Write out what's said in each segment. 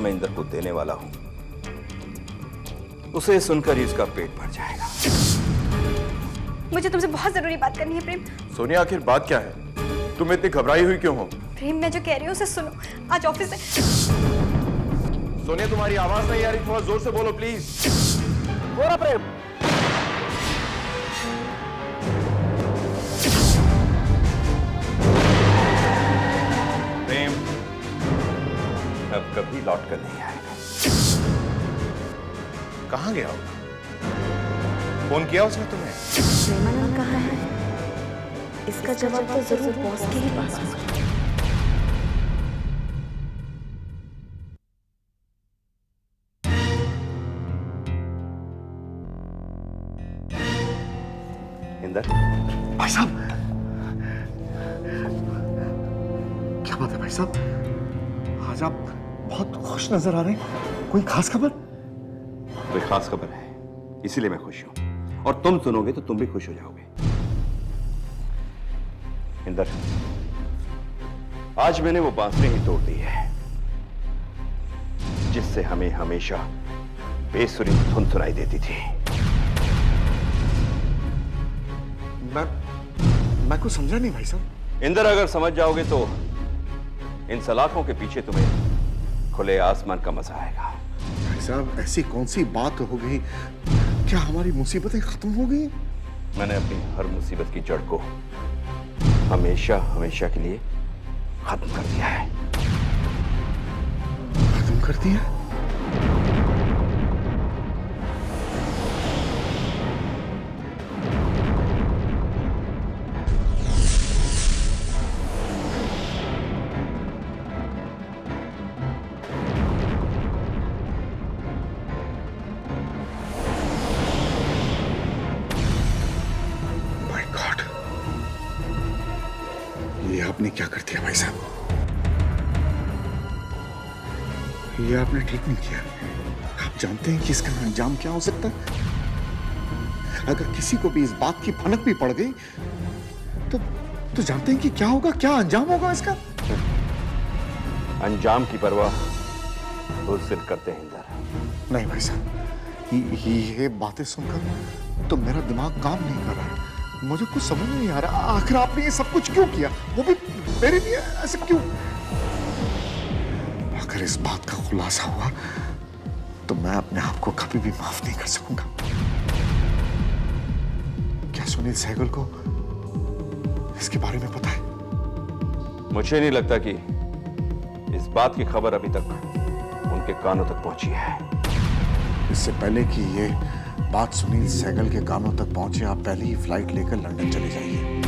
मैं इंदर को देने वाला हूं, उसे सुनकर ही इसका पेट भर जाएगा। मुझे तुमसे बहुत जरूरी बात करनी है प्रेम। सोनिया, आखिर बात क्या है? तुम इतनी घबराई हुई क्यों हो? प्रेम, मैं जो कह रही हूँ उसे सुनो। आज ऑफिस से। सोनिया, तुम्हारी आवाज नहीं आ रही, थोड़ा जोर से बोलो प्लीज। बोला प्रेम। प्रेम अब कभी लौट कर नहीं आएगा। कहां गया होगा? फोन किया उसने तुम्हें? प्रेमानंद कहाँ है? इसका जवाब तो जरूर बॉस के ही पास होगा। इंदर, भाई साहब, क्या बात है भाई साहब? आज आप बहुत खुश नजर आ रहे हैं। कोई खास खबर? कोई खास खबर है, इसीलिए मैं खुश हूं, और तुम सुनोगे तो तुम भी खुश हो जाओगे। इंदर, आज मैंने वो बांसुरी ही तोड़ दी है जिससे हमें हमेशा बेसुरी धुन सुनाई देती थी। मैं कुछ समझा नहीं भाई साहब। इंदर, अगर समझ जाओगे तो इन सलाखों के पीछे तुम्हें खुले आसमान का मजा आएगा। भाई साहब, ऐसी कौन सी बात हो गई? क्या हमारी मुसीबतें खत्म हो गई? मैंने अपनी हर मुसीबत की जड़ को हमेशा हमेशा के लिए खत्म कर दिया है। खत्म कर दिया? आपने क्या कर दिया भाई साहब? ये आपने ठीक नहीं किया। आप जानते हैं कि इसका अंजाम क्या हो सकता है? अगर किसी को भी इस बात की भनक भी पड़ गई तो जानते हैं कि क्या होगा, क्या अंजाम होगा इसका? अंजाम की परवाह उस दिन करते हैं इंदर। नहीं भाई साहब, ये बातें सुनकर तो मेरा दिमाग काम नहीं कर रहा है। मुझे कुछ समझ नहीं आ रहा, आखिर आपने ये सब कुछ क्यों किया? वो भी मेरे लिए, ऐसे क्यों? अगर इस बात का खुलासा हुआ तो मैं अपने आप को कभी भी माफ नहीं कर सकूंगा। क्या सुनील सहगल को इसके बारे में पता है? मुझे नहीं लगता कि इस बात की खबर अभी तक उनके कानों तक पहुंची है। इससे पहले कि ये बात सुनील सहगल के कानों तक पहुंचे, आप पहले ही फ्लाइट लेकर लंदन चले जाइए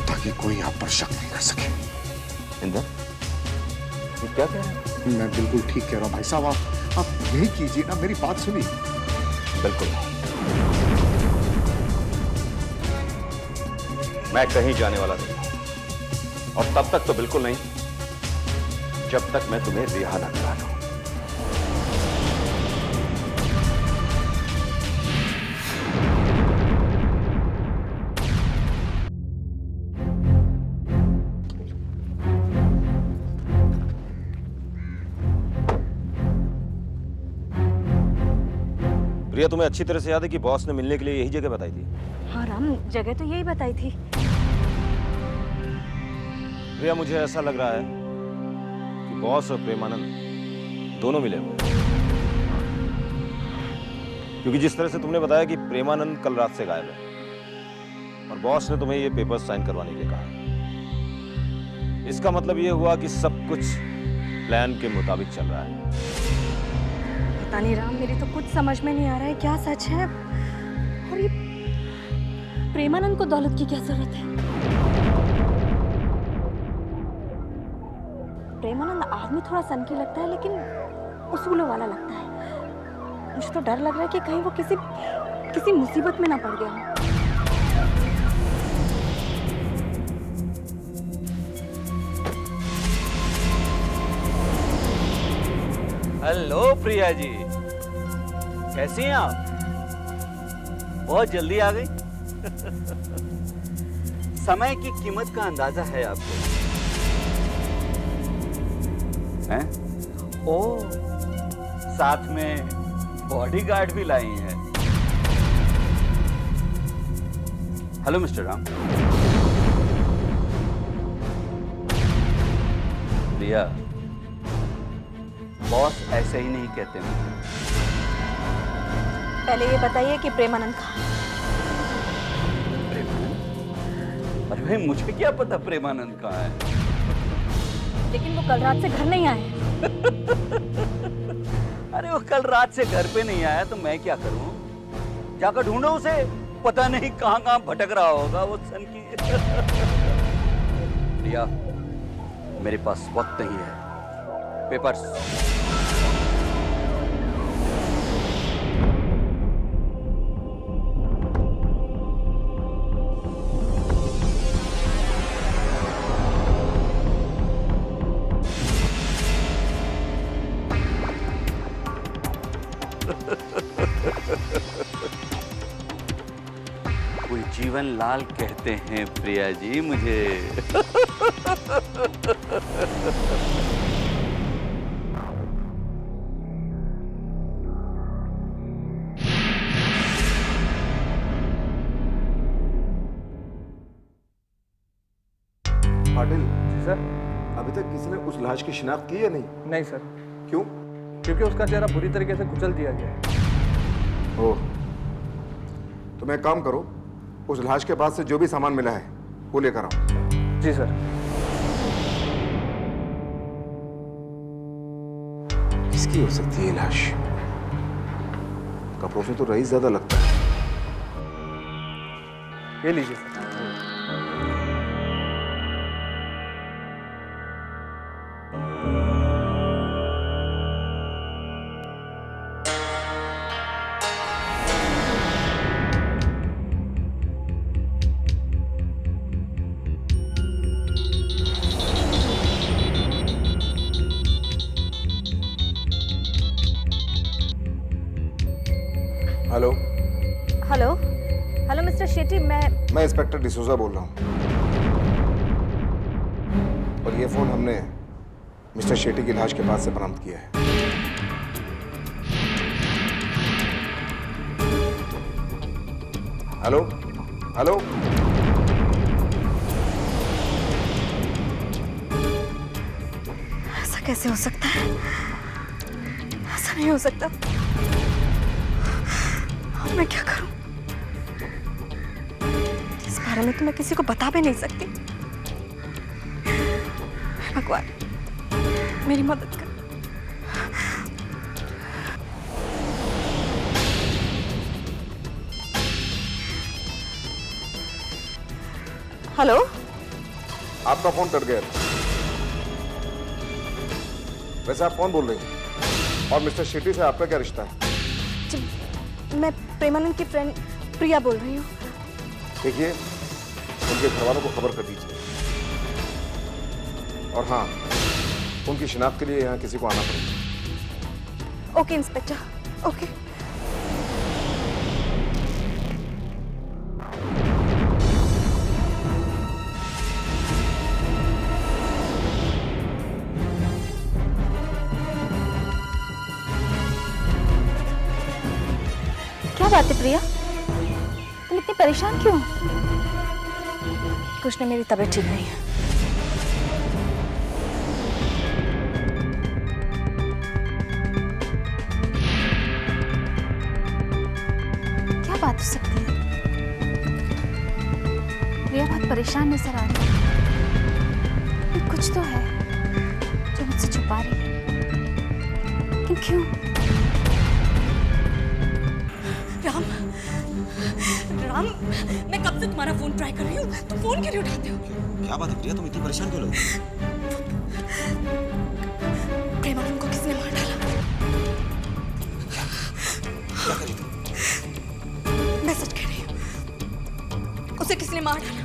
ताकि कोई आप पर शक नहीं कर सके। इंदर, ये क्या कह रहे हैं? मैं बिल्कुल ठीक कह रहा हूं भाई साहब। आप यही कीजिए ना, मेरी बात सुनिए। बिल्कुल, मैं कहीं जाने वाला नहीं, और तब तक तो बिल्कुल नहीं जब तक मैं तुम्हें रिहा न करा दूं। प्रिया, तुम्हें अच्छी तरह से याद है कि बॉस ने मिलने के लिए यही जगह बताई थी? हाँ राम, जगह तो यही बताई थी। प्रिया, मुझे ऐसा लग रहा है कि बॉस और प्रेमानंद दोनों मिले हुए हैं, क्योंकि जिस तरह से तुमने बताया कि प्रेमानंद कल रात से गायब है और बॉस ने तुम्हें ये पेपर्स साइन करवाने के लिए कहा, इसका मतलब ये हुआ कि सब कुछ प्लान के मुताबिक चल रहा है। पता नहीं राम, मेरी तो कुछ समझ में नहीं आ रहा है क्या सच है और ये प्रेमानंद को दौलत की क्या जरूरत है? प्रेमानंद आदमी थोड़ा सनकी लगता है लेकिन उसूलों वाला लगता है। मुझे तो डर लग रहा है कि कहीं वो किसी मुसीबत में ना पड़ गया हो। हेलो प्रिया जी, कैसी हैं आप? बहुत जल्दी आ गई। समय की कीमत का अंदाजा है आपको। हैं? ओ, साथ में बॉडीगार्ड भी लाई हैं। Hello mister Ram. Priya, boss ऐसे ही नहीं कहते मुझे। पहले ये बताइए कि प्रेमानंद कहाँ है? प्रेमानंद? अरे भाई, मुझे क्या पता प्रेमानंद कहाँ है? लेकिन वो कल रात से घर नहीं आए। अरे वो कल रात से घर पे नहीं आया तो मैं क्या करूं? जाकर ढूंढो उसे, पता नहीं कहां कहां भटक रहा होगा वो सन की। प्रिया, मेरे पास वक्त नहीं है। पेपर्स। कोई जीवन लाल कहते हैं प्रिया जी मुझे। पाटिल, सर। अभी तक किसी ने उस लाश की शिनाख्त की या नहीं? नहीं सर, क्यों? क्योंकि उसका चेहरा बुरी तरीके से कुचल दिया गया है। ओह, तो मैं एक काम करो, उस लाश के पास से जो भी सामान मिला है वो लेकर आओ। जी सर। किसकी हो सकती है ये लाश? कपड़ों से तो रईस ज्यादा लगता है। ये लीजिए sir. Hello, hello hello mister Shetty, मैं इंस्पेक्टर डिसूजा बोल रहा हूँ। और ये फोन हमने मिस्टर शेट्टी की लाश के पास से बरामद किया है। हेलो हेलो, ऐसा कैसे हो सकता है? ऐसा नहीं हो सकता। अब मैं क्या करूं? इस बारे में तो मैं किसी को बता भी नहीं सकती। भगवान, मेरी मदद कर। हेलो, आपका फोन कट गया था। वैसे आप कौन बोल रहे हैं? और मिस्टर शेट्टी से आपका क्या रिश्ता है? मैं प्रेमानंद की फ्रेंड प्रिया बोल रही हूँ। देखिए, उनके घर वालों को खबर कर दीजिए। और हाँ, उनकी शिनाख्त के लिए यहाँ किसी को आना पड़ेगा। Okay inspector, okay. क्या बात है प्रिया, तुम इतनी परेशान क्यों? कुछ नहीं, मेरी तबीयत ठीक नहीं है। क्या बात हो सकती है? प्रिया बहुत परेशान नजर आ रही है। कुछ तो है जो मुझसे छुपा रही है, लेकिन क्यों? राम, राम, मैं कब से तुम्हारा फोन ट्राई कर रही हूँ, तुम फोन क्यों नहीं उठाते हो? क्या बात है प्रिया, तुम इतनी परेशान क्यों लग रही हो? प्रेमानंद को किसने मार डाला? क्या करी तुम? मैं सच कह रही हूँ, उसे किसने मार डाला?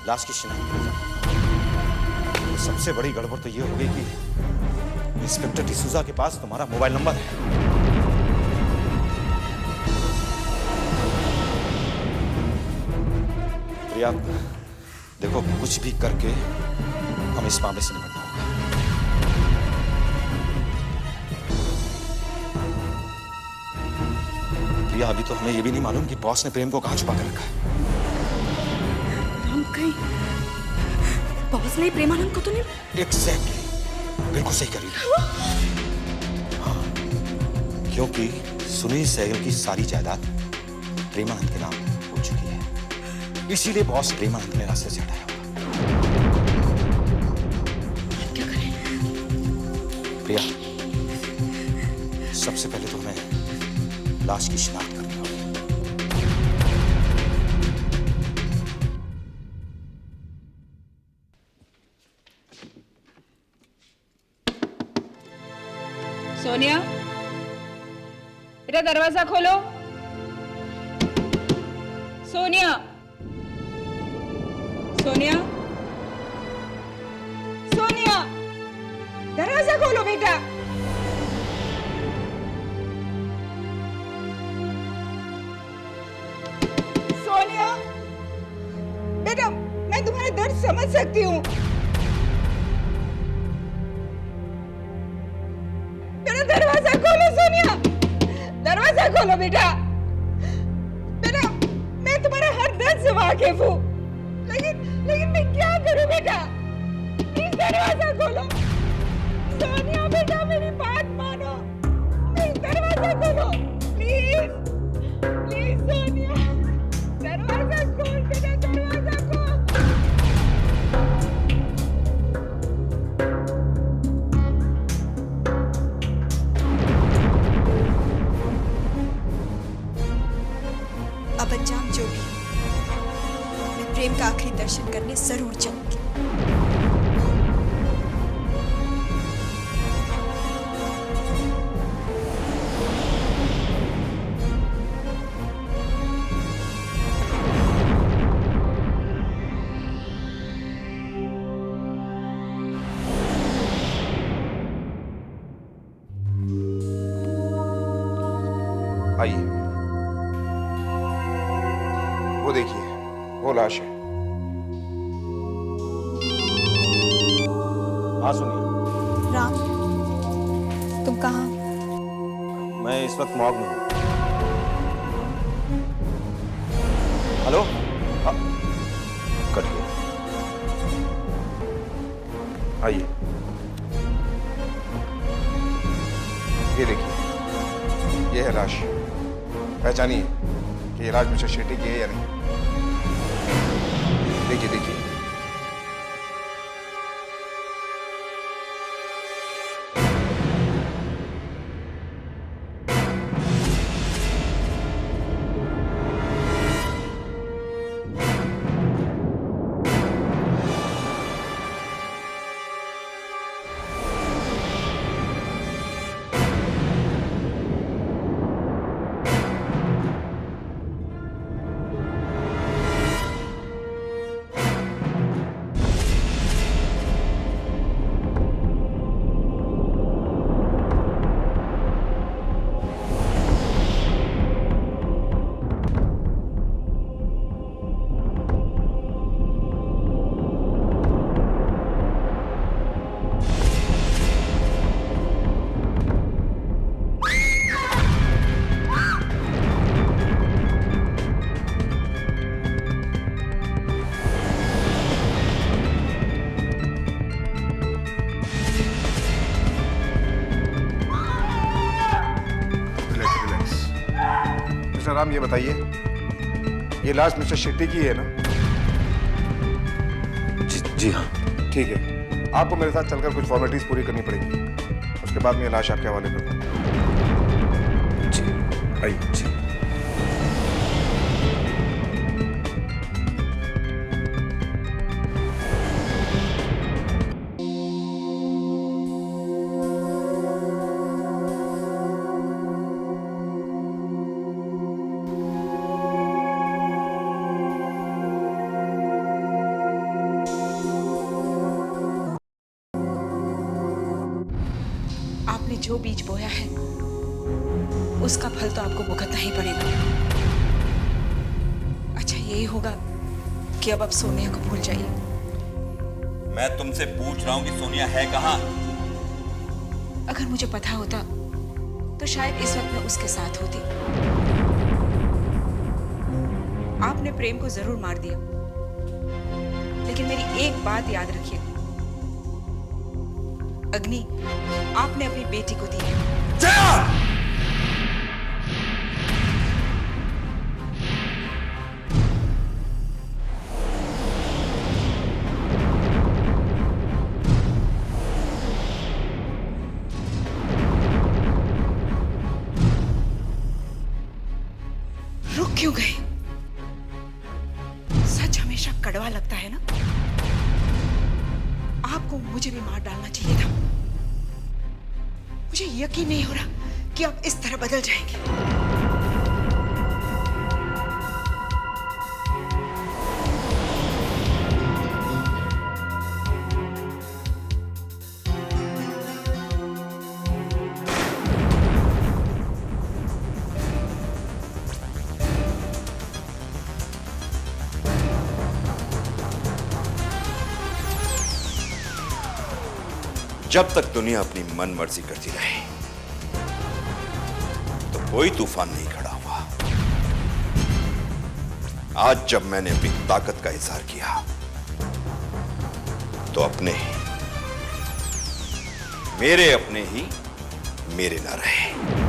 लाश की शिनाख्त की जाए। तो सबसे बड़ी गड़बड़ तो ये हो गई कि इंस्पेक्टर डिसूजा के पास तुम्हारा मोबाइल नंबर है। प्रिया, देखो कुछ भी करके हम इस मामले से निपटना होगा। प्रिया, अभी तो हमें यह भी नहीं मालूम कि बॉस ने प्रेम को कहां छुपा कर रखा है। राम कहीं बॉस ने प्रेमानंद को तो नहीं? एग्जैक्टली, बिल्कुल सही करी। हाँ, क्योंकि सुनील सहगल की सारी जायदाद प्रेमानंद के नाम हो चुकी है, इसीलिए बॉस प्रेमानंद ने रास्ते से हटाया होगा। क्या करें? प्रिया, सबसे पहले तो हमें लाश की शिनाख्त करनी होगी। सोनिया, बेटा दरवाजा खोलो। सोनिया, सोनिया, सोनिया, दरवाजा खोलो बेटा। सोनिया, बेटा मैं तुम्हारा दर्द समझ सकती हूँ। बेटा दरवाजा खोलो सोनिया, दरवाजा खोलो बेटा। बेटा मैं तुम्हारा हर दर्द से वाकिफ हूँ, लेकिन मैं क्या करूँ बेटा? प्लीज दरवाजा खोलो। सोनिया बेटा मेरी बात मानो, प्लीज दरवाजा खोलो। प्लीज प्लीज सोनिया, दरवाजा खोल बेटा, दरवाजा खोल। अब अंजाम जो भी हो, मैं प्रेम का आखिरी दर्शन करने जरूर जाऊंगी। आइए, वो देखिए, वो लाश है। हाँ सुनिए। राम, तुम कहाँ? मैं इस वक्त मॉग में हूँ। हेलो? हाँ, कट गया। आइए, ये देखिए, ये है लाश। पहचानिए कि ये लाश मिस्टर शेट्टी की है या नहीं। देखिए देखिए, मिस्टर राम, ये बताइए, ये लाश मिस्टर शेट्टी की है ना? जी हाँ। ठीक है, आपको मेरे साथ चलकर कुछ फॉर्मेलिटीज पूरी करनी पड़ेगी, उसके बाद मैं ये लाश आपके हवाले कर दूंगा। जी आइए। जी। आपने जो बीज बोया है उसका फल तो आपको भुगतना ही पड़ेगा। अच्छा यही होगा कि अब आप सोनिया को भूल जाइए। मैं तुमसे पूछ रहा हूं कि सोनिया है कहां? अगर मुझे पता होता तो शायद इस वक्त मैं उसके साथ होती। आपने प्रेम को जरूर मार दिया, लेकिन मेरी एक बात याद रखिए, अग्नि आपने अपनी बेटी को दी है। रुक क्यों गए? सच हमेशा कड़वा लगता है ना? आपको मुझे भी मार डालना चाहिए था। मुझे यकीन नहीं हो रहा कि आप इस तरह बदल जाएंगे। जब तक दुनिया अपनी मन मर्जी करती रहे तो कोई तूफान नहीं खड़ा हुआ। आज जब मैंने अपनी ताकत का इजहार किया तो अपने ही मेरे ना रहे।